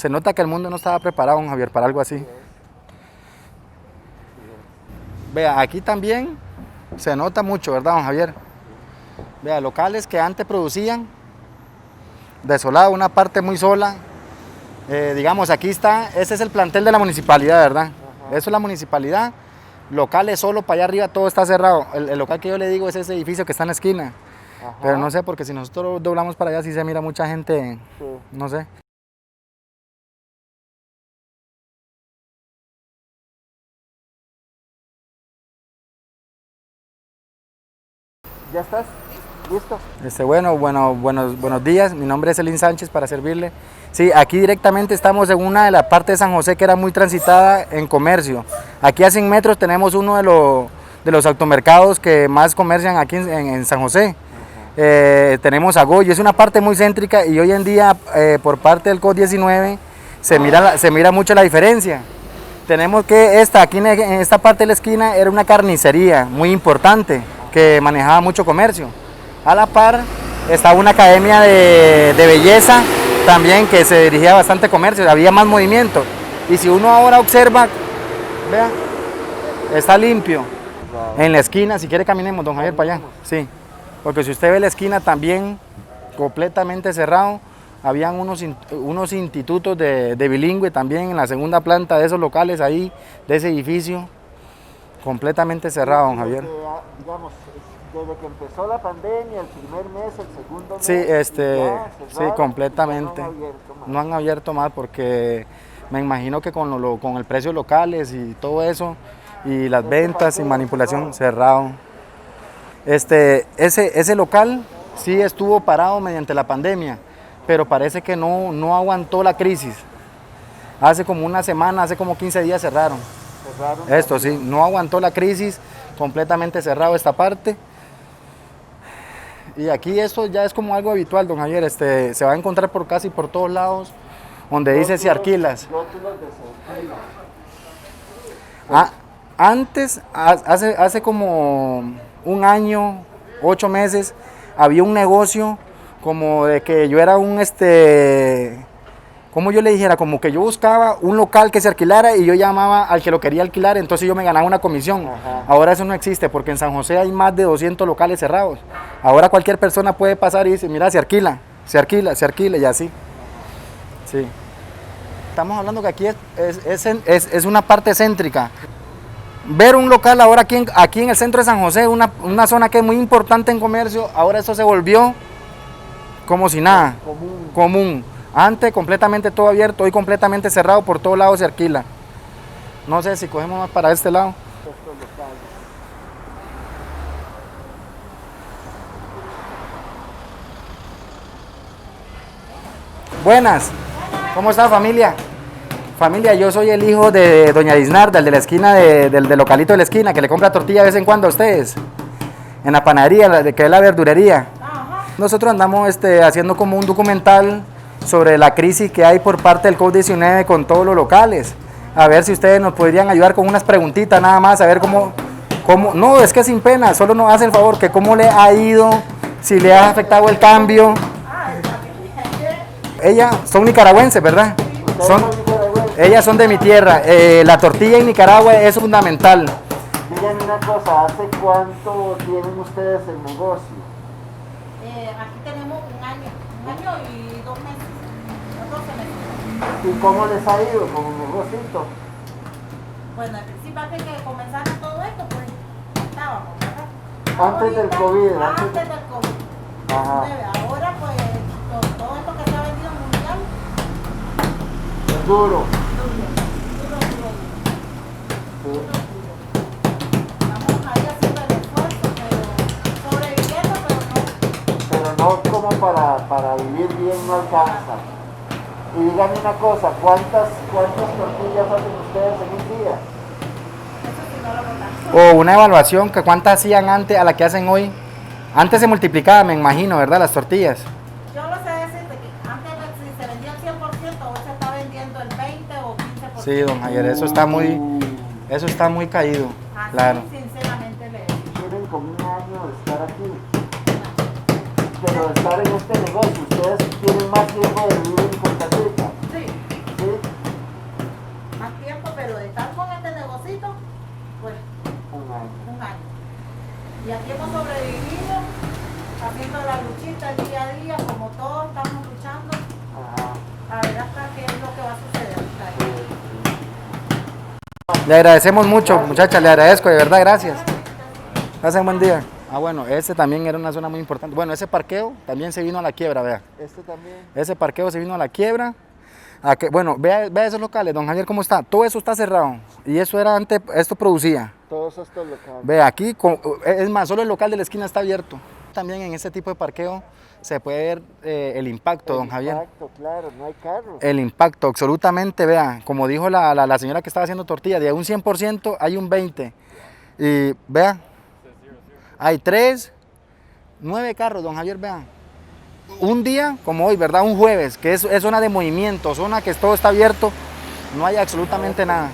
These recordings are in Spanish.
Se nota que el mundo no estaba preparado, don Javier, para algo así. Vea, aquí también se nota mucho, ¿verdad, don Javier? Vea, locales que antes producían, desolado, una parte muy sola. Digamos, aquí está, ese es el plantel de la municipalidad, ¿verdad? Ajá. Eso es la municipalidad. Locales solo para allá arriba, todo está cerrado. El local que yo le digo es ese edificio que está en la esquina. Ajá. Pero no sé, porque si nosotros doblamos para allá, sí se mira mucha gente, sí. No sé. ¿Ya estás? ¿Listo? Buenos días, mi nombre es Elín Sánchez para servirle. Sí, aquí directamente estamos en una de las partes de San José que era muy transitada en comercio. Aquí a 100 metros tenemos uno de los automercados que más comercian aquí en San José. Tenemos a Goya, es una parte muy céntrica y hoy en día por parte del COVID-19 se mira mucho la diferencia. Tenemos que aquí en esta parte de la esquina era una carnicería muy importante que manejaba mucho comercio. A la par estaba una academia de belleza también que se dirigía a bastante comercio, había más movimiento. Y si uno ahora observa, vea, está limpio. En la esquina, si quiere caminemos, don Javier, para allá. Sí, porque si usted ve la esquina también completamente cerrado, habían unos institutos de bilingüe también en la segunda planta de esos locales ahí, de ese edificio, completamente cerrado, don Javier. Digamos, desde que empezó la pandemia, el primer mes, el segundo mes. Sí, sí, completamente. No han abierto más porque me imagino que con el precio locales y todo eso, y las ventas y manipulación, cerrado. Ese local sí estuvo parado mediante la pandemia, pero parece que no aguantó la crisis. Hace como una semana, hace como 15 días cerraron. Esto sí, no aguantó la crisis, completamente cerrado esta parte. Y aquí esto ya es como algo habitual, don Javier, se va a encontrar por casi por todos lados, donde dice si alquilas. Antes, hace como un año, 8 meses, había un negocio como de que yo era como yo le dijera, como que yo buscaba un local que se alquilara y yo llamaba al que lo quería alquilar, entonces yo me ganaba una comisión. Ajá. Ahora eso no existe porque en San José hay más de 200 locales cerrados. Ahora cualquier persona puede pasar y dice, mira, se alquila y así. Sí. Estamos hablando que aquí es una parte céntrica. Ver un local ahora aquí en el centro de San José, una zona que es muy importante en comercio, ahora eso se volvió como si nada, común. Antes completamente todo abierto, hoy completamente cerrado, por todos lados se alquila. No sé si cogemos más para este lado. Buenas, ¿cómo está familia? Familia, yo soy el hijo de doña Disnarda, el de la esquina, del localito de la esquina, que le compra tortilla de vez en cuando a ustedes, en la panadería, que es la verdurería. Nosotros andamos haciendo como un documental sobre la crisis que hay por parte del COVID-19 con todos los locales. A ver si ustedes nos podrían ayudar con unas preguntitas nada más, a ver cómo no, es que sin pena, solo nos hace el favor que cómo le ha ido, si le ha afectado el cambio. Ellas son nicaragüenses, ¿verdad? Ellas son de mi tierra. La tortilla en Nicaragua es fundamental. Díganme una cosa, ¿hace cuánto tienen ustedes el negocio? Aquí tenemos un año y 2 meses, 12 meses. ¿Y cómo les ha ido con el negocio? Bueno, al principio antes que comenzara todo esto, pues estábamos, ¿verdad? Antes del COVID. Antes del COVID. Ajá. Ahora pues todo esto que se ha vendido mundial. Es duro. Estamos ahí haciendo el esfuerzo, pero sobreviviendo, pero no como para vivir bien no alcanza. Y díganme una cosa, ¿cuántas tortillas hacen ustedes en un día? Eso sí no lo contamos. O una evaluación, que cuántas hacían antes a la que hacen hoy. Antes se multiplicaba, me imagino, ¿verdad? Las tortillas. Yo no sé decirte que antes si se vendía el 100%, hoy se está vendiendo el 20 o 15%. Sí, don Javier, eso está muy caído. Así, claro. Sinceramente le digo. Tienen como un año de estar aquí. Pero de estar en este negocio, ustedes tienen más tiempo de vivir en Costa Rica. Sí. Le agradecemos mucho, muchacha, le agradezco, de verdad, gracias. Pasen buen día. Ah, bueno, ese también era una zona muy importante. Bueno, ese parqueo también se vino a la quiebra, vea. Este también. Ese parqueo se vino a la quiebra. Bueno, vea esos locales, don Javier, cómo está. Todo eso está cerrado. Y eso era antes, esto producía. Todos estos locales. Vea, aquí, es más, solo el local de la esquina está abierto. También en ese tipo de parqueo se puede ver el impacto, don Javier. El impacto, claro, no hay carro. El impacto, absolutamente, vea. Como dijo la señora que estaba haciendo tortilla, de un 100% hay un 20%. Y vea, hay 9 carros, don Javier, vea. Un día como hoy, ¿verdad? Un jueves, que es zona de movimiento, zona que todo está abierto, no hay absolutamente nada.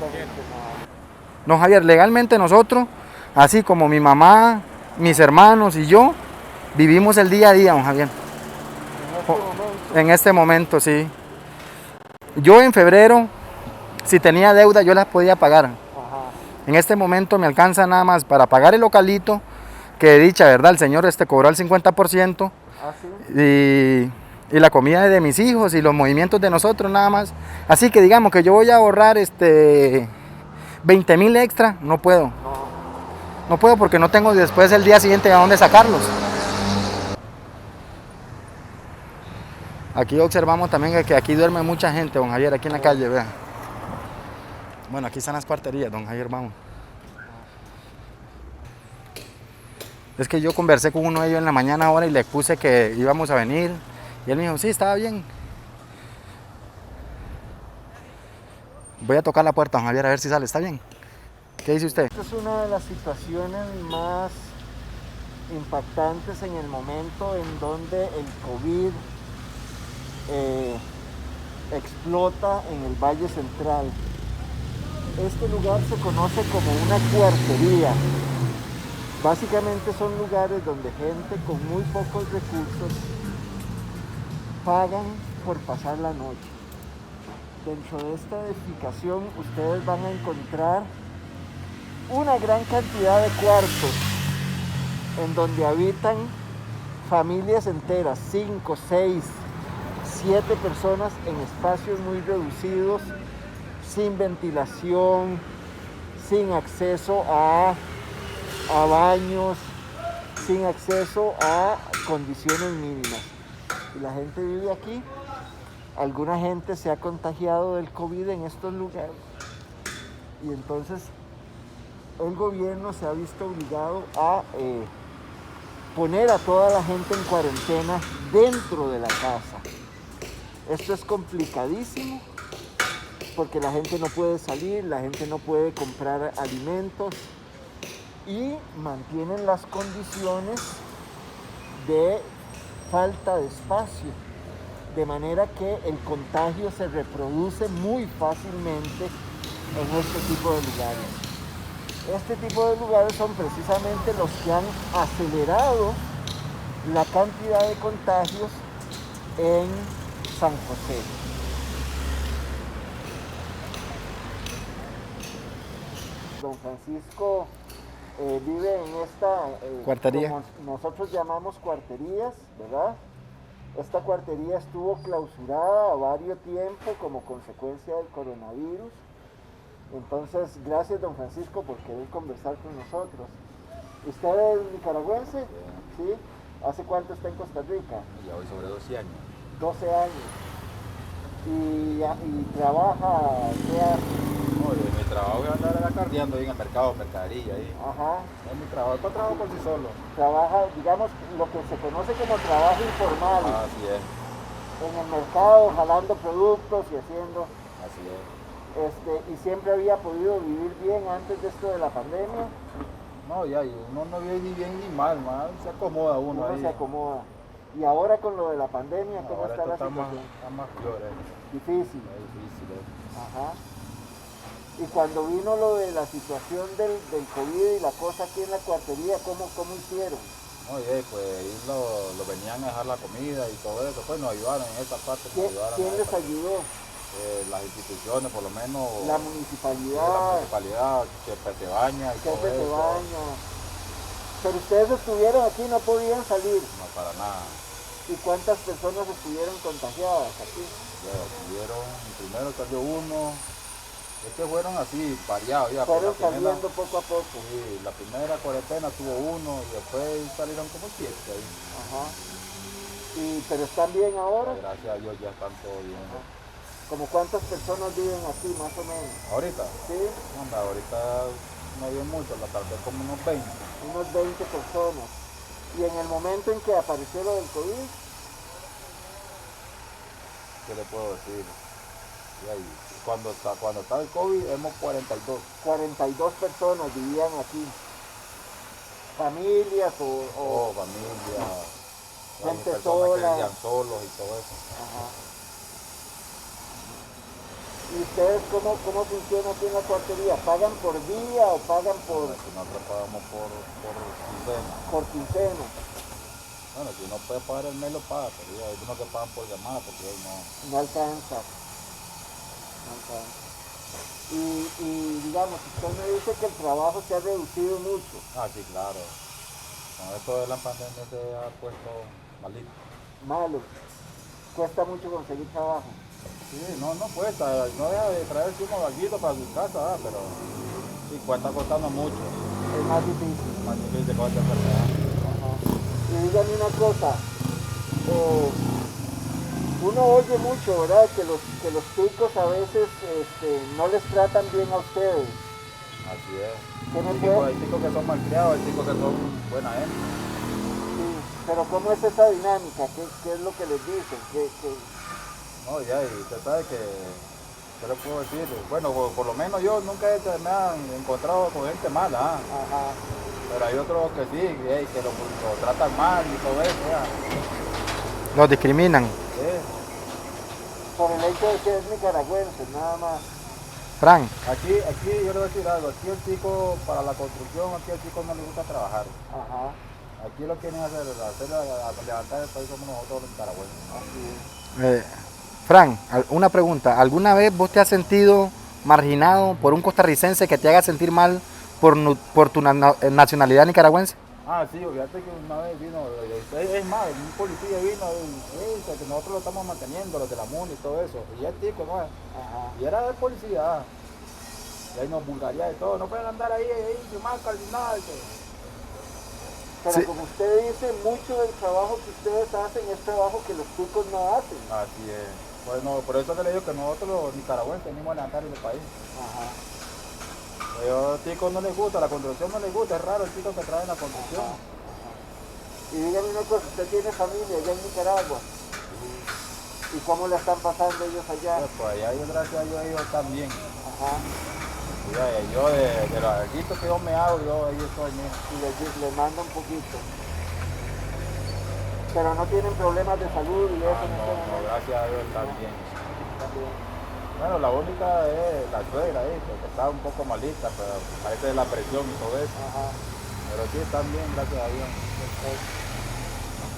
Don Javier, legalmente nosotros, así como mi mamá, mis hermanos y yo, vivimos el día a día, don Javier. En este momento, sí. Yo en febrero, si tenía deuda, yo las podía pagar. Ajá. En este momento me alcanza nada más para pagar el localito, que de dicha, ¿verdad? El señor cobró el 50%. ¿Ah, sí? Y la comida de mis hijos y los movimientos de nosotros nada más. Así que digamos que yo voy a ahorrar 20,000 extra, no puedo. No puedo porque no tengo después el día siguiente a dónde sacarlos. Aquí observamos también que aquí duerme mucha gente, don Javier, aquí en la calle, vean. Bueno, aquí están las cuarterías, don Javier, vamos. Es que yo conversé con uno de ellos en la mañana ahora y le puse que íbamos a venir. Y él me dijo, sí, estaba bien. Voy a tocar la puerta, don Javier, a ver si sale, ¿está bien? ¿Qué dice usted? Esta es una de las situaciones más impactantes en el momento en donde el COVID explota en el Valle Central. Este lugar se conoce como una cuartería. Básicamente son lugares donde gente con muy pocos recursos pagan por pasar la noche. Dentro de esta edificación ustedes van a encontrar una gran cantidad de cuartos en donde habitan familias enteras, 5, 6, 7 personas en espacios muy reducidos, sin ventilación, sin acceso a baños, sin acceso a condiciones mínimas. Y la gente vive aquí. Alguna gente se ha contagiado del COVID en estos lugares. Y entonces el gobierno se ha visto obligado a poner a toda la gente en cuarentena dentro de la casa. Esto es complicadísimo porque la gente no puede salir, la gente no puede comprar alimentos y mantienen las condiciones de falta de espacio, de manera que el contagio se reproduce muy fácilmente en este tipo de lugares. Este tipo de lugares son precisamente los que han acelerado la cantidad de contagios en San José. Don Francisco vive en esta cuartería, como nosotros llamamos cuarterías, ¿verdad? Esta cuartería estuvo clausurada varios tiempo como consecuencia del coronavirus. Entonces, gracias don Francisco por querer conversar con nosotros. ¿Usted es nicaragüense? ¿Sí? ¿Hace cuánto está en Costa Rica? Ya voy sobre 12 años. 12 años. ¿Y trabaja? ¿Qué hace? No, mi trabajo es andar acarreando ahí en el mercado, mercadería ahí. Ajá. Es mi trabajo, yo trabajo por sí solo. Trabaja, digamos, lo que se conoce como trabajo informal. Así es. En el mercado, jalando productos y haciendo. Así es. Y siempre había podido vivir bien antes de esto de la pandemia. No, ya, uno no vive ni bien ni mal, se acomoda uno ahí. Se acomoda. Y ahora con lo de la pandemia, ¿cómo ahora está la está situación? está más peor. Difícil. Es difícil. Ajá. Y cuando vino lo de la situación del COVID y la cosa aquí en la cuartería, ¿cómo hicieron? No, pues ahí lo venían a dejar la comida y todo eso, pues nos ayudaron en esta parte. ¿Quién les ayudó? Las instituciones, por lo menos. La municipalidad. Chepe te baña y todo eso. Baña. Pero ustedes estuvieron aquí, no podían salir. No, para nada. ¿Y cuántas personas estuvieron contagiadas aquí? Primero salió uno, Es que fueron así, variados ya. Fueron la primera, saliendo poco a poco. sí, la primera cuarentena tuvo uno y después salieron como 7 ahí. Ajá. Pero están bien ahora. Gracias a Dios ya están todos bien. ¿Como cuántas personas viven aquí, más o menos? Ahorita, Sí, anda, ahorita no viven mucho, tal vez como unos 20. unos 20 personas. Y en el momento en que apareció lo del COVID, ¿Qué le puedo decir? Y ahí, cuando estaba el COVID, éramos 42. 42 personas vivían aquí. Familias Oh, familia, hay gente personas sola. que vivían solos y todo eso. Ajá. ¿Y ustedes cómo funciona aquí en la cuartería? ¿Pagan por día o pagan por Bueno, si nosotros pagamos por quincena. quincena? Bueno, si uno puede pagar el mes lo paga, pero ya hay unos que pagan por llamada porque ahí no. No alcanza. No alcanza. Y digamos, usted me dice que el trabajo se ha reducido mucho. Ah, sí, claro. Con esto de la pandemia se ha puesto malito. Malo. Cuesta mucho conseguir trabajo. Sí, no cuesta, no deja de traerse unos vaguitos para su casa, pero sí, está costando mucho. Es más difícil. Más difícil con esta enfermedad. Ajá. Y dígame una cosa. Uno oye mucho, ¿verdad? Que los ticos a veces no les tratan bien a ustedes. Así es. ¿Qué me Hay puede- chicos que son malcriados, hay chicos que son buena gente. Sí, pero ¿cómo es esa dinámica? ¿Qué es lo que les dicen? No, ya, y usted sabe que, ¿qué le puedo decir? Bueno, por lo menos yo nunca me han encontrado con gente mala, ¿ah? Ajá. Pero hay otros que sí, que lo tratan mal y todo eso, ya. Los discriminan. Sí. Por el hecho de que es nicaragüense, nada más. Fran, Aquí yo le voy a decir algo, aquí el chico para la construcción, aquí el chico no le gusta trabajar. Ajá. Aquí lo quieren hacer levantar el país somos nosotros los nicaragüenses. Así es. Fran, una pregunta. ¿Alguna vez vos te has sentido marginado por un costarricense que te haga sentir mal por tu nacionalidad nicaragüense? Ah, sí, fíjate que una vez vino, es más, un policía vino y dice que nosotros lo estamos manteniendo, los de la MUNI y todo eso. Y el tico, ¿no? Ajá. Y era el policía. Y ahí nos vulgaría y todo, no pueden andar ahí sin máscara ni nada. Pero Sí. como usted dice, mucho del trabajo que ustedes hacen es trabajo que los ticos no hacen. Así es. Bueno, por eso que le digo que nosotros los nicaragüenses venimos a levantar el país. Ajá. A los ticos no les gusta, la construcción no les gusta, es raro el chico que trae la construcción. Y dígame una cosa, usted tiene familia allá en Nicaragua. ¿Y cómo le están pasando ellos allá? Pues allá yo gracias a Dios ellos están bien. Ajá. Y yo de los arguitos que yo me hago, yo ahí estoy bien. Y les manda un poquito. Pero no tienen problemas de salud y eso. No, gracias a Dios están bien. También. Bueno, la única es la suegra, que está un poco malita, pero parece de la presión y todo eso. Ajá. Pero sí están bien, gracias a Dios.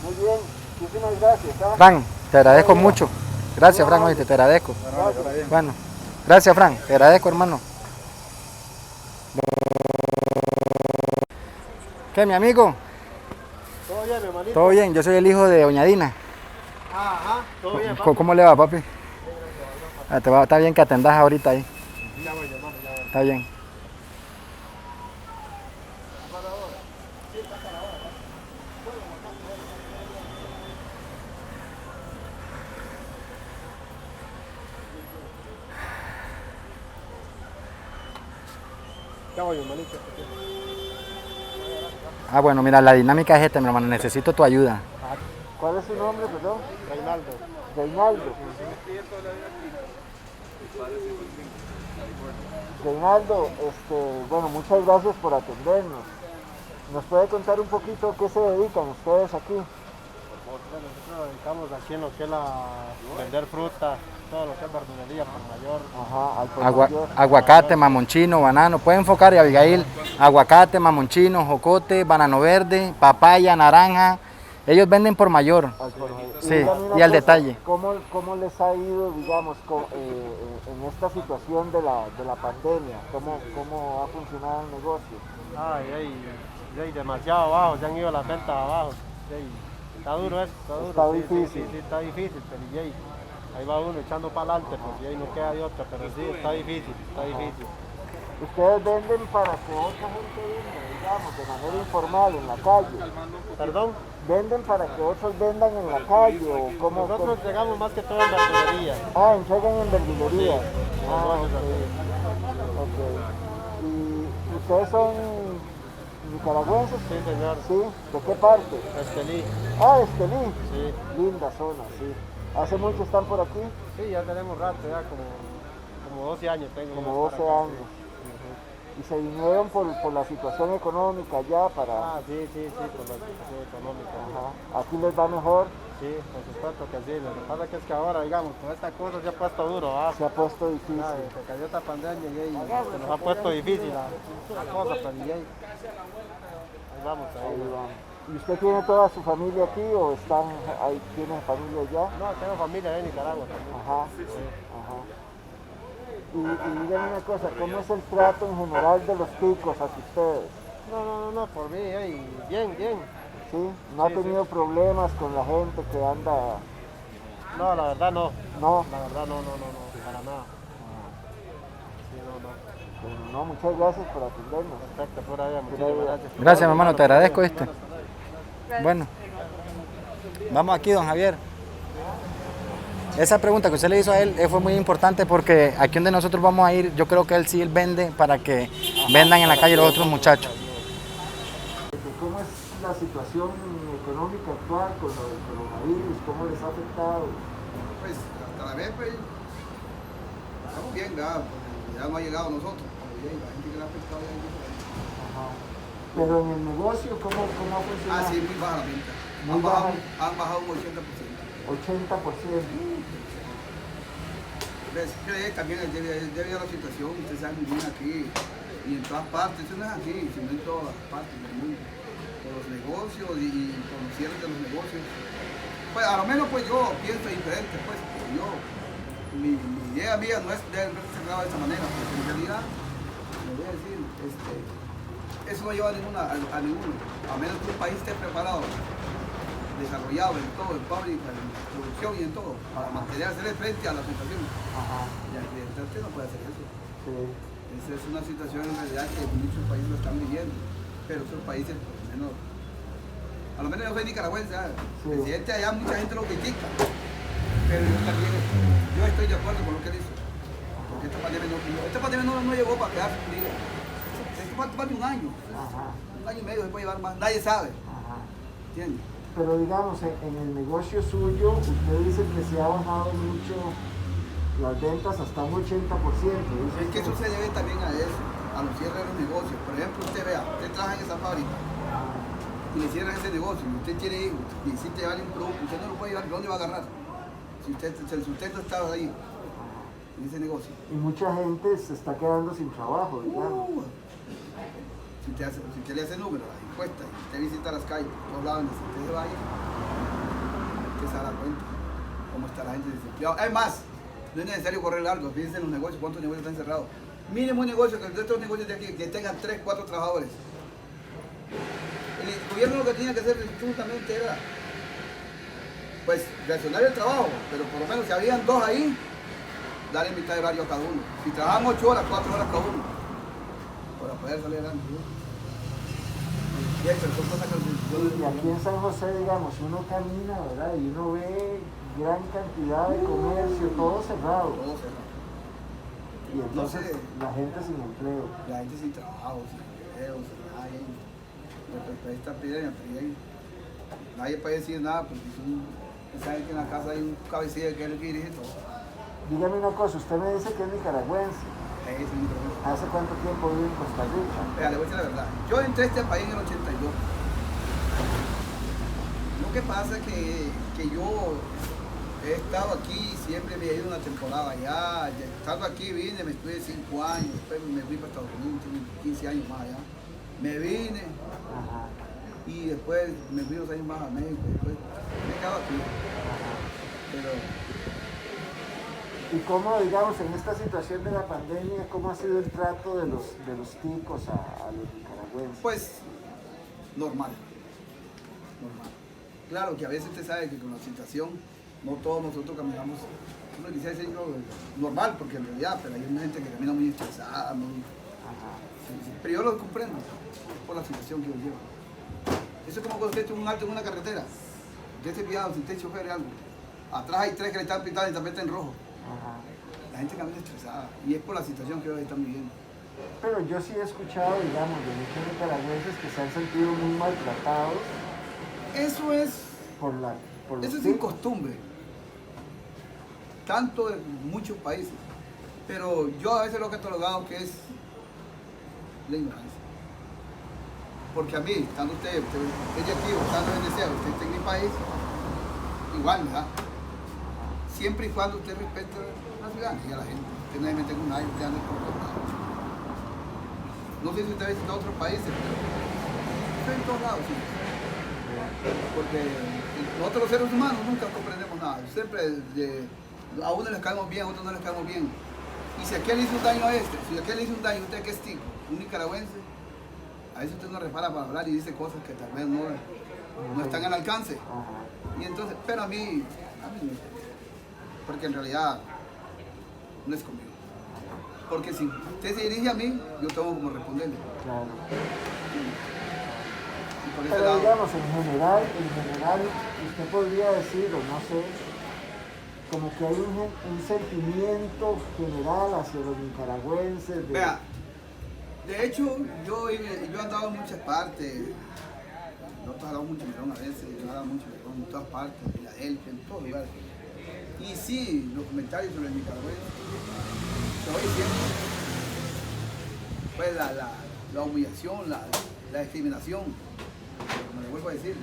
Muy bien, muchísimas gracias. ¿Ah? Fran, te agradezco mucho. Gracias, Fran, oíste, te agradezco. Bueno, ahora bien. Bueno, gracias, Fran, te agradezco, hermano. ¿Qué, mi amigo? Todo bien, hermanito. Todo bien, yo soy el hijo de Doña Dina. Ajá, todo bien, ¿Cómo le va, papi? Está bien que atendas ahorita ahí. Ya voy, hermano, ya voy. Está bien. Ya voy, hermanito. Ah, bueno, mira, la dinámica es esta, mi hermano. Necesito tu ayuda. ¿Cuál es su nombre, perdón? Reinaldo. Reinaldo. Reinaldo, bueno, muchas gracias por atendernos. ¿Nos puede contar un poquito a qué se dedican ustedes aquí? Bueno, nosotros nos dedicamos aquí en lo que es vender fruta, todo lo que es verdulería por mayor. Ajá, al por mayor. Aguacate, mamonchino, banano. Puede enfocar, y Abigail. Aguacate, mamonchino, jocote, banano verde, papaya, naranja. Ellos venden por mayor. Al por mayor. Sí, dígame una y al cosa, detalle. ¿Cómo les ha ido, digamos, en esta situación de la pandemia? ¿Cómo ha funcionado el negocio? Ay, demasiado abajo, se han ido las ventas abajo. Está duro eso, está duro. Está Sí, difícil. Sí, está difícil, pero ahí va uno echando para adelante, pues y ahí no queda de otra, pero sí, está difícil, está difícil. Ustedes venden para que otra gente venda, digamos, de manera informal en la calle. ¿Perdón? ¿Venden para que otros vendan en la calle o cómo? Nosotros entregamos más que todo en verdulería. Ah, entregan en verdulería. Ah, negocios ok. Ok. ¿Y ustedes son nicaragüenses? Sí, señor. Sí. ¿De qué parte? Estelí. Ah, Estelí. Sí. Linda zona, sí. ¿Hace mucho están por aquí? Sí, ya tenemos rato, ya como 12 años tengo. Como 12 años. Y se vinieron por la situación económica ya para... Ah, sí, por la situación económica. Ajá. ¿Aquí les va mejor? Sí, por supuesto que sí. Lo que pasa es que ahora, digamos, con esta cosa se ha puesto duro, ¿ah? Se ha puesto difícil. Ah, se cayó esta pandemia y se nos ha puesto difícil la cosa, pero ahí vamos, ahí. Ahí vamos. ¿Y usted tiene toda su familia aquí o tiene familia ya? No, tengo familia en Nicaragua también. Ajá. Ajá. Y díganme una cosa, ¿cómo es el trato en general de los ticos hacia ustedes? No, por mí, bien. ¿Sí? ¿No ha Sí, tenido problemas con la gente que anda...? No, la verdad no. No. La verdad no, para nada. Sí, no. Bueno, no, muchas gracias por atendernos. Perfecto, por ahí, muchísimas gracias. Gracias, mi hermano, te agradezco esto. Bueno, vamos aquí, don Javier. Esa pregunta que usted le hizo a él fue muy importante porque aquí donde nosotros vamos a ir, yo creo que él vende para que vendan en la calle los otros muchachos. ¿Cómo es la situación económica actual con lo del coronavirus? ¿Cómo les ha afectado? Pues hasta la vez, pues, estamos bien, ya no ha llegado a nosotros. Bien, la gente que le ha afectado ya es diferente. Ajá. Pero en el negocio, ¿cómo ha funcionado? Ah, sí, muy baja la venta. Muy baja. Han bajado un 80%. 80%. ¿Ves? Que también debe a la situación, ustedes saben muy bien aquí y en todas partes, eso no es aquí, sino en todas partes del mundo. Por los negocios y por los cierres de los negocios. Pues a lo menos pues yo pienso diferente, pues, porque mi idea mía no es de haber cerrado de esta manera, porque en realidad, le voy a decir, eso no lleva a ninguno, a menos que un país esté preparado, desarrollado en todo, en fábrica, en producción y en todo, para hacerle frente a la situación. Ajá. Y aquí usted no puede hacer eso. Sí. Esa es una situación en realidad que muchos países lo están viviendo, pero otros países por lo menos, a lo menos yo soy nicaragüense, ¿sabes? Sí. El presidente allá mucha gente lo critica, pero yo también, yo estoy de acuerdo con lo que él hizo, porque esta pandemia no llegó para quedarse un día, esto va de un año, Ajá. un año y medio se puede llevar más, nadie sabe, Ajá. ¿entiendes? Pero digamos, en el negocio suyo, usted dice que se ha bajado mucho las ventas hasta un 80%. Es que eso se debe también a eso, a los cierres de los negocios. Por ejemplo, usted vea, usted trabaja en esa fábrica y le cierran ese negocio y usted tiene hijos y necesita llevarle un producto, usted no lo puede llevar, ¿dónde va a agarrar? Si el sustento está ahí, en ese negocio. Y mucha gente se está quedando sin trabajo, digamos. Si usted le hace número a la encuesta y usted visita las calles, por todos lados, donde usted se vaya, usted se da cuenta cómo está la gente desempleada. Es más, no es necesario correr largo, fíjense en los negocios, cuántos negocios están cerrados. Mínimo un negocio, que el de estos negocios de aquí, que tengan 3, 4 trabajadores. El gobierno lo que tenía que hacer justamente era, pues, reaccionar el trabajo, pero por lo menos si habían 2 ahí, darle mitad de horario a cada uno. Si trabajan 8 horas, 4 horas cada uno, para poder salir adelante. Y aquí en San José, digamos, uno camina, ¿verdad? Y uno ve gran cantidad de comercio, todo cerrado. Todo cerrado. Y entonces No sé. la gente sin empleo. La gente sin trabajo, sin empleo, sin nadie. Respecto a esta epidemia, nadie puede decir nada porque saben que en la casa hay un cabecilla que es el que dirige todo. Dígame una cosa, usted me dice que es nicaragüense. Ese es mi problema. ¿Hace cuánto tiempo vive en Costa Rica? Vea, le voy a decir la verdad. Yo entré a este país en el 82. Lo que pasa es que yo he estado aquí, siempre me he ido una temporada allá. Estando aquí vine, me estuve 5 años, después me fui para Estados Unidos, tengo 15 años más allá. Me vine y después me fui 2 años más a México, después me he quedado aquí. Pero ¿y cómo, digamos, en esta situación de la pandemia, cómo ha sido el trato de los ticos a los nicaragüenses? pues, normal. Claro que a veces usted sabe que con la situación no todos nosotros caminamos uno quisiera decir normal, porque en realidad, pero hay una gente que camina muy estresada, muy... Sí, sí. Pero yo lo comprendo por la situación que yo llevo. Eso es como cuando usted tiene un alto en una carretera. Usted esté pillado, si usted es chofer o algo. Atrás hay tres que le están pintando y también está en rojo. La gente camina estresada y es por la situación que hoy están viviendo. Pero yo sí he escuchado, digamos, de muchos nicaragüenses que se han sentido muy maltratados Eso es, por los eso es tipos. sin costumbre. Tanto en muchos países. Pero yo a veces lo he catalogado que es la ignorancia. Porque a mí, estando usted aquí, o estando donde sea, usted está en mi país, igual, ¿verdad? Siempre y cuando usted respete la ciudadanía, a la gente. Usted no se mete con nadie, usted anda por todos lados. No sé si usted ha visitado otros países, pero usted en todos lados, sí. Porque nosotros los seres humanos nunca comprendemos nada. Siempre a uno les caemos bien, a otros no les caemos bien. Y si aquel hizo un daño a este, si aquel hizo un daño, usted que es tico, un nicaragüense, a veces usted no repara para hablar y dice cosas que tal vez no están al alcance. Y entonces, pero a mí no, porque en realidad no es conmigo. Porque si usted se dirige a mí, yo tengo como responderle. Claro. Y por ese Pero lado, digamos, en general, usted podría decir, o no sé, como que hay un sentimiento general hacia los nicaragüenses. vea, de hecho, yo he andado en muchas partes. Nosotros hablamos mucho Mirón a veces, yo he hablado mucho Mirón en todas partes, en Filadelfia, en todos lugares. Y sí, los comentarios sobre el nicaragüense, se oye siempre, pues la humillación, la discriminación, como le vuelvo a decir,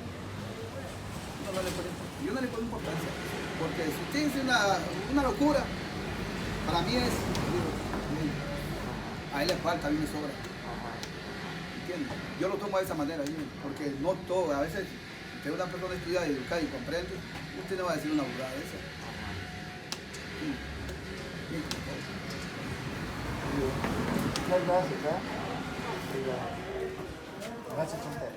yo no le pongo importancia, porque si usted dice una locura, para mí es, a él le falta, a mí me sobra. ¿Entiendes? Yo lo tomo de esa manera, porque no todo, a veces usted es una persona estudiada, educada y comprende, usted no va a decir una burrada de esa. Sí. Bien, como todo. Muchas gracias, ¿eh? Gracias, Chante.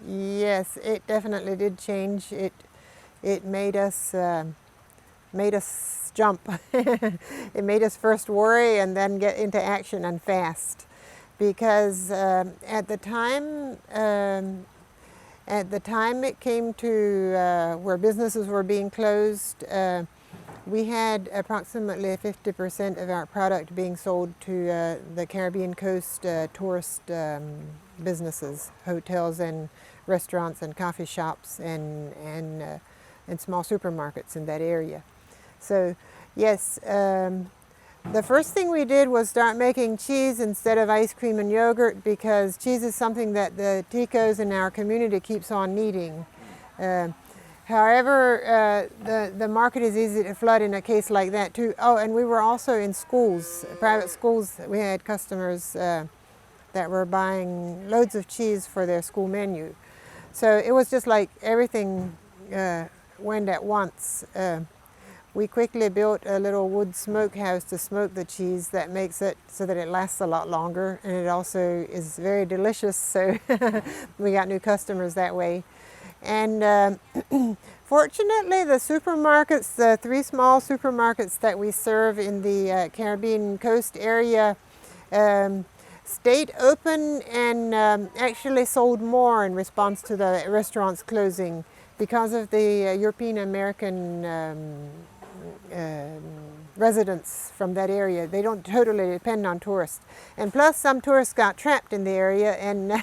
Yes, it definitely did change. It made us jump. It made us first worry and then get into action and fast, because at the time it came to where businesses were being closed, we had approximately 50% of our product being sold to the Caribbean coast tourist businesses, hotels and restaurants and coffee shops and small supermarkets in that area. So yes, the first thing we did was start making cheese instead of ice cream and yogurt, because cheese is something that the Ticos in our community keeps on needing. However, the market is easy to flood in a case like that too. Oh, and we were also in schools, private schools. We had customers that were buying loads of cheese for their school menu. So it was just like everything went at once. We quickly built a little wood smokehouse to smoke the cheese that makes it so that it lasts a lot longer, and it also is very delicious, so we got new customers that way. And fortunately, the supermarkets, the 3 small supermarkets that we serve in the Caribbean coast area, stayed open and actually sold more in response to the restaurants closing because of the European American residents from that area. They don't totally depend on tourists. And plus some tourists got trapped in the area, and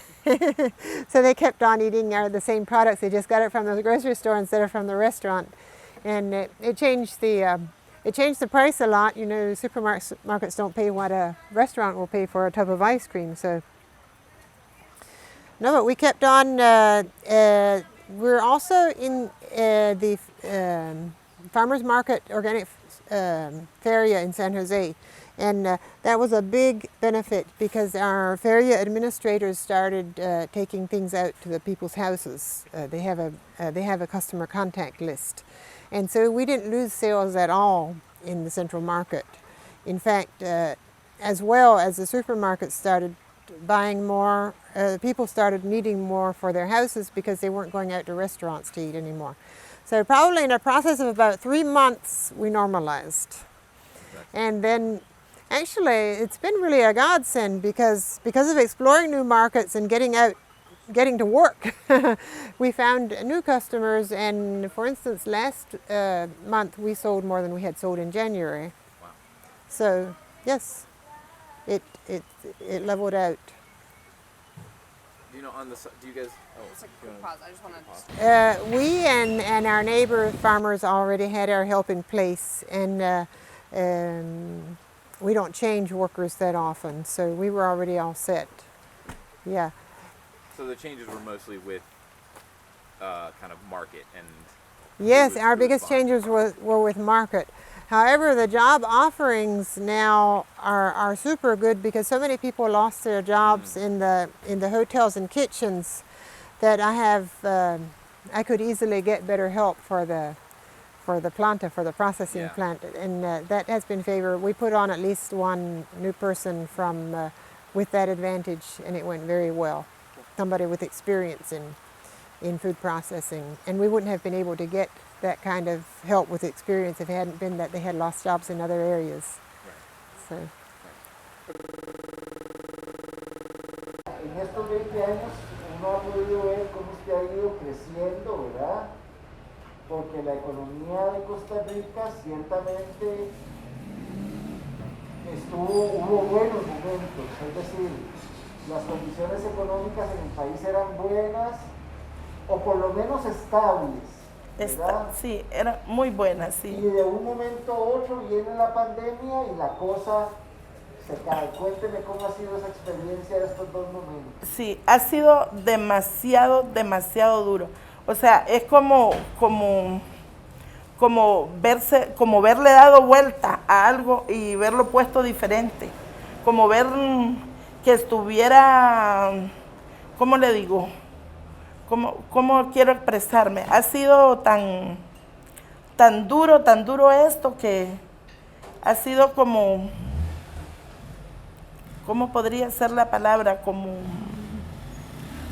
so they kept on eating the same products. They just got it from the grocery store instead of from the restaurant. And it changed the it changed the price a lot. You know, supermarkets don't pay what a restaurant will pay for a tub of ice cream. So, no, but we kept on. We're also in the farmers market organic feria in San Jose. And that was a big benefit because our feria administrators started taking things out to the people's houses. They have a customer contact list. And so we didn't lose sales at all in the central market. In fact, as well as the supermarkets started buying more, people started needing more for their houses because they weren't going out to restaurants to eat anymore. So probably in a process of about 3 months, we normalized. And then actually, it's been really a godsend because of exploring new markets and getting to work. We found new customers, and for instance, last month we sold more than we had sold in January. Wow. So yes, it leveled out. You know, on the do you guys? Oh, just like a quick pause. I just want to. We and our neighbor farmers already had our help in place, and we don't change workers that often, so we were already all set. Yeah. So the changes were mostly with kind of market and. Yes, our biggest changes were with market. However, the job offerings now are super good because so many people lost their jobs in the hotels and kitchens that I could easily get better help for the planta, for the processing plant, and that has been favored. We put on at least one new person from with that advantage, and it went very well. Somebody with experience in food processing, and we wouldn't have been able to get that kind of help with experience if it hadn't been that they had lost jobs in other areas. So. En estos 20 años uno ha podido ver cómo usted ha ido creciendo, ¿verdad? Porque la economía de Costa Rica ciertamente hubo buenos momentos, es decir, las condiciones económicas en el país eran buenas o por lo menos estables, ¿verdad? Sí, eran muy buenas, sí. Y de un momento a otro viene la pandemia y la cosa se cae. Cuénteme cómo ha sido esa experiencia de estos 2 momentos. Sí, ha sido demasiado duro. O sea, es como verle dado vuelta a algo y verlo puesto diferente. Como ver que estuviera, ¿cómo le digo? ¿Cómo quiero expresarme? Ha sido tan duro esto que ha sido como, ¿cómo podría ser la palabra? Como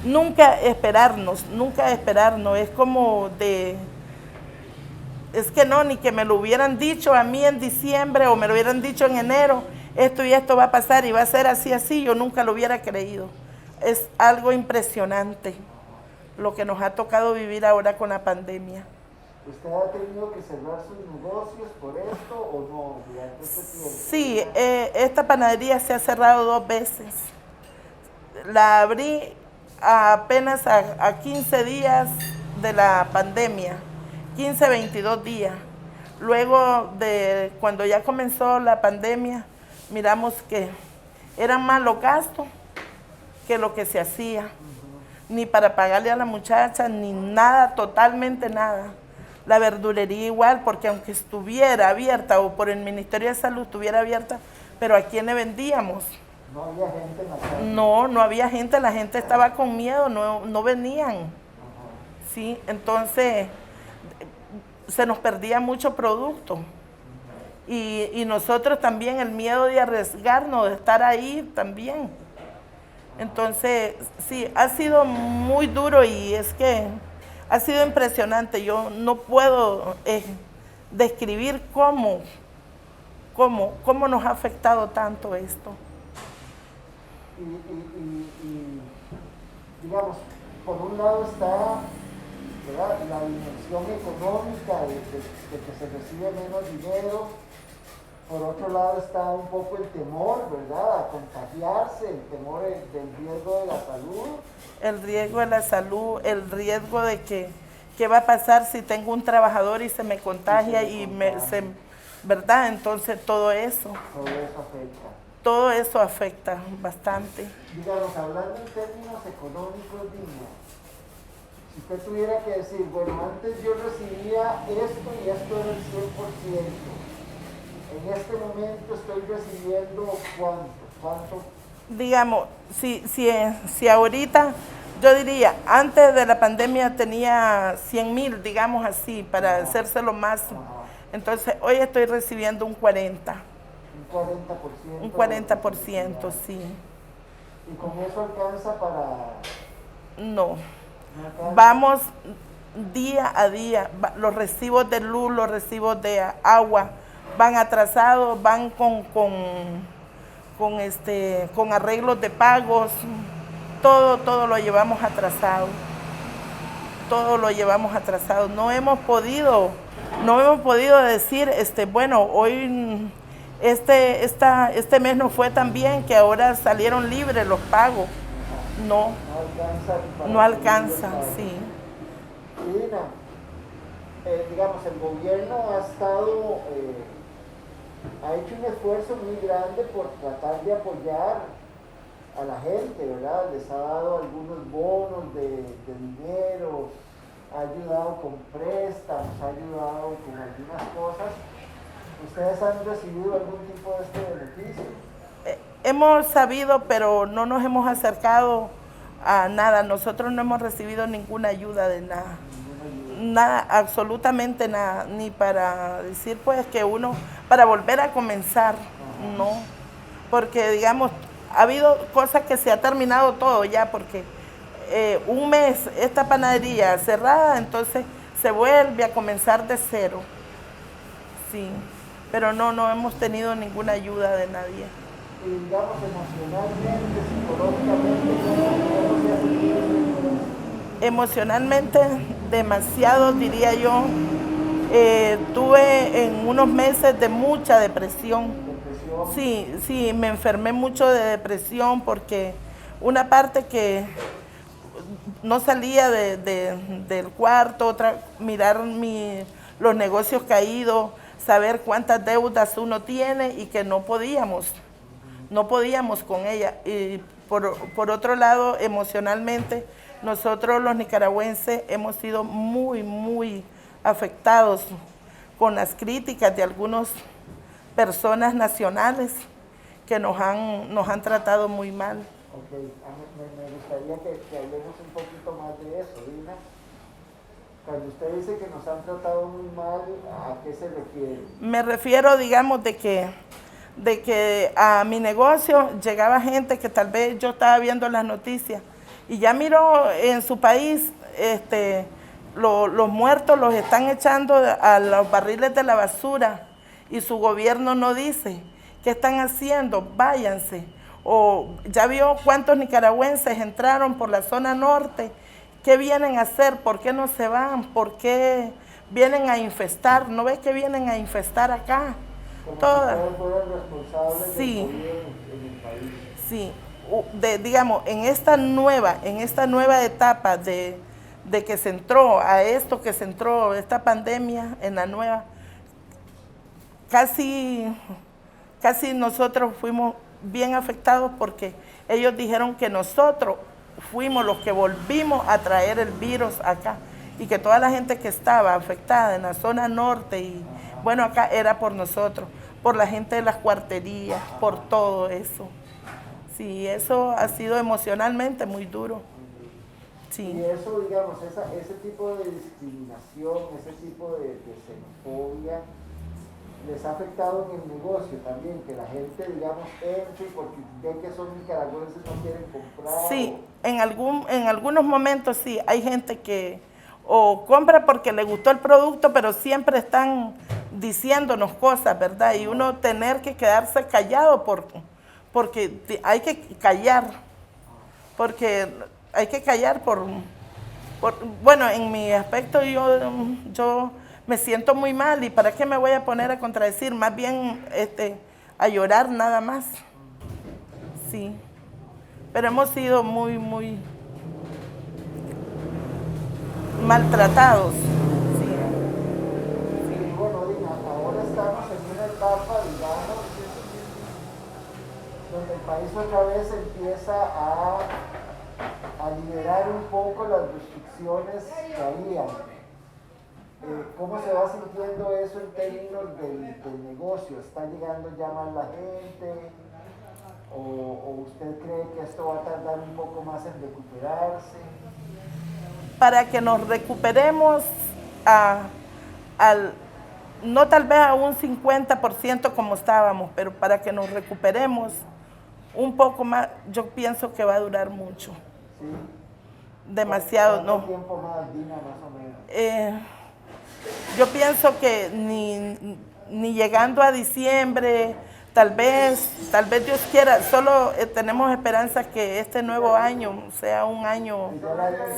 nunca esperarnos, es como es que no, ni que me lo hubieran dicho a mí en diciembre o me lo hubieran dicho en enero, esto y esto va a pasar y va a ser así, yo nunca lo hubiera creído. Es algo impresionante lo que nos ha tocado vivir ahora con la pandemia. ¿Usted ha tenido que cerrar sus negocios por esto o no durante este tiempo? Sí, esta panadería se ha cerrado 2 veces. La abrí apenas a 15 días de la pandemia, 15, 22 días. Luego de cuando ya comenzó la pandemia, miramos que eran más los gastos que lo que se hacía. Ni para pagarle a la muchacha, ni nada, totalmente nada. La verdulería igual, porque aunque estuviera abierta o por el Ministerio de Salud estuviera abierta, pero ¿a quién le vendíamos? No había gente en la calle. No había gente, la gente estaba con miedo, no venían. Sí, entonces se nos perdía mucho producto. Y nosotros también el miedo de arriesgarnos, de estar ahí también. Entonces, sí, ha sido muy duro y es que ha sido impresionante. Yo no puedo describir cómo nos ha afectado tanto esto. Y digamos, por un lado está, ¿verdad?, la dimensión económica de que se recibe menos dinero. Por otro lado está un poco el temor, ¿verdad?, a contagiarse, el temor del riesgo de la salud. El riesgo de la salud, el riesgo de que qué va a pasar si tengo un trabajador y se me contagia ¿verdad? Entonces todo eso afecta bastante. Digamos, hablando en términos económicos, Dina, si usted tuviera que decir, bueno, antes yo recibía esto y esto era el 100%, en este momento estoy recibiendo ¿cuánto? Digamos, si ahorita, yo diría, antes de la pandemia tenía 100,000, digamos así, para hacérselo más. Entonces, hoy estoy recibiendo un 40%. Un 40%, sí. ¿Y con eso alcanza para...? No. Vamos día a día. Los recibos de luz, los recibos de agua van atrasados, van con arreglos de pagos. Todo lo llevamos atrasado. Todo lo llevamos atrasado. No hemos podido decir, bueno, hoy este mes no fue tan bien que ahora salieron libres los pagos. No alcanza, sí. Dina, digamos, el gobierno ha hecho un esfuerzo muy grande por tratar de apoyar a la gente, ¿verdad? Les ha dado algunos bonos de dinero, ha ayudado con préstamos, ha ayudado con algunas cosas. ¿Ustedes han recibido algún tipo de este beneficio? Hemos sabido, pero no nos hemos acercado a nada. Nosotros no hemos recibido ninguna ayuda de nada. Nada, absolutamente nada. Ni para decir, pues, que para volver a comenzar, no. Porque, digamos, ha habido cosas que se ha terminado todo ya, porque un mes esta panadería cerrada, entonces se vuelve a comenzar de cero. Sí, pero no hemos tenido ninguna ayuda de nadie. Y digamos, emocionalmente, psicológicamente, emocionalmente, demasiado, diría yo. Tuve en unos meses de mucha depresión. Sí, me enfermé mucho de depresión porque una parte que no salía del cuarto, otra mirar los negocios caídos, saber cuántas deudas uno tiene y que no podíamos con ella. Y por otro lado, emocionalmente, nosotros los nicaragüenses hemos sido muy, muy afectados con las críticas de algunas personas nacionales que nos han tratado muy mal. Ok, me gustaría que hablemos un poquito más de eso, Dina. Cuando usted dice que nos han tratado muy mal, ¿a qué se refiere? Me refiero, digamos, de que a mi negocio llegaba gente que tal vez yo estaba viendo las noticias y ya miró en su país, los muertos los están echando a los barriles de la basura y su gobierno no dice qué están haciendo, váyanse. O ya vio cuántos nicaragüenses entraron por la zona norte, qué vienen a hacer, por qué no se van, por qué vienen a infestar, ¿no ves que vienen a infestar acá? Todas. Sí, sí. Digamos, en esta nueva etapa de que se entró esta pandemia, en la nueva, casi nosotros fuimos bien afectados porque ellos dijeron que nosotros fuimos los que volvimos a traer el virus acá y que toda la gente que estaba afectada en la zona norte y bueno, acá era por nosotros, por la gente de las cuarterías, por todo eso. Sí, eso ha sido emocionalmente muy duro. Sí. Y eso, digamos, ese tipo de discriminación, ese tipo de xenofobia, les ha afectado en el negocio también, que la gente, digamos, entre porque ve que son nicaragüenses, no quieren comprar. Sí, en algunos momentos sí, hay gente que o compra porque le gustó el producto, pero siempre están diciéndonos cosas, ¿verdad? Y uno tener que quedarse callado porque hay que callar, bueno, en mi aspecto yo me siento muy mal y ¿para qué me voy a poner a contradecir? Más bien a llorar nada más. Sí, pero hemos sido muy, muy maltratados. Sí, bueno, Dina, ahora estamos en etapa, digamos, donde el país otra vez empieza a liberar un poco las restricciones que había. ¿Cómo se va sintiendo eso en términos del negocio? ¿Está llegando ya más la gente? ¿O usted cree que esto va a tardar un poco más en recuperarse? Para que nos recuperemos no tal vez a un 50% como estábamos, pero para que nos recuperemos un poco más, yo pienso que va a durar mucho. ¿Sí? Demasiado, ¿Cuánto no. tiempo más, Dina, más o menos? Yo pienso que ni llegando a diciembre, tal vez Dios quiera, solo tenemos esperanza que este nuevo año sea un año,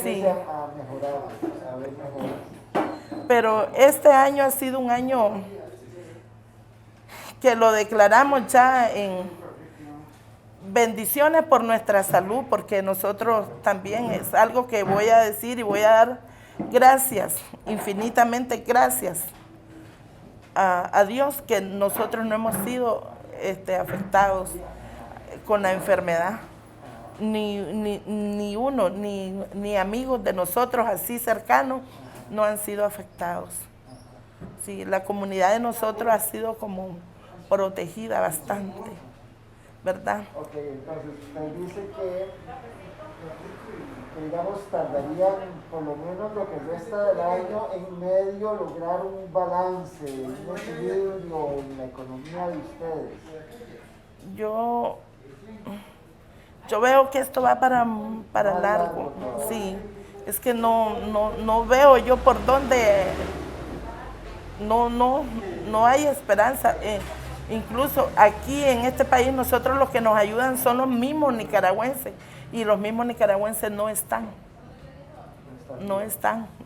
sí. A mejorar, a ver mejoras. Pero este año ha sido un año que lo declaramos ya en bendiciones por nuestra salud, porque nosotros también es algo que voy a decir y voy a dar gracias, infinitamente gracias a Dios que nosotros no hemos sido afectados con la enfermedad. Ni uno, ni amigos de nosotros así cercanos no han sido afectados. Sí, la comunidad de nosotros ha sido como protegida bastante, ¿verdad? Ok, entonces usted dice que digamos tardarían por lo menos lo que resta del año en medio lograr un balance, un equilibrio en la economía de ustedes. Yo veo que esto va para largo, sí. Es que no veo yo por dónde, no hay esperanza. Incluso aquí en este país nosotros los que nos ayudan son los mismos nicaragüenses y los mismos nicaragüenses no están,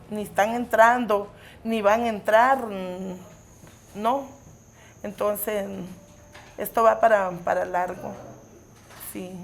ni están entrando, ni van a entrar, no. Entonces, esto va para largo, sí.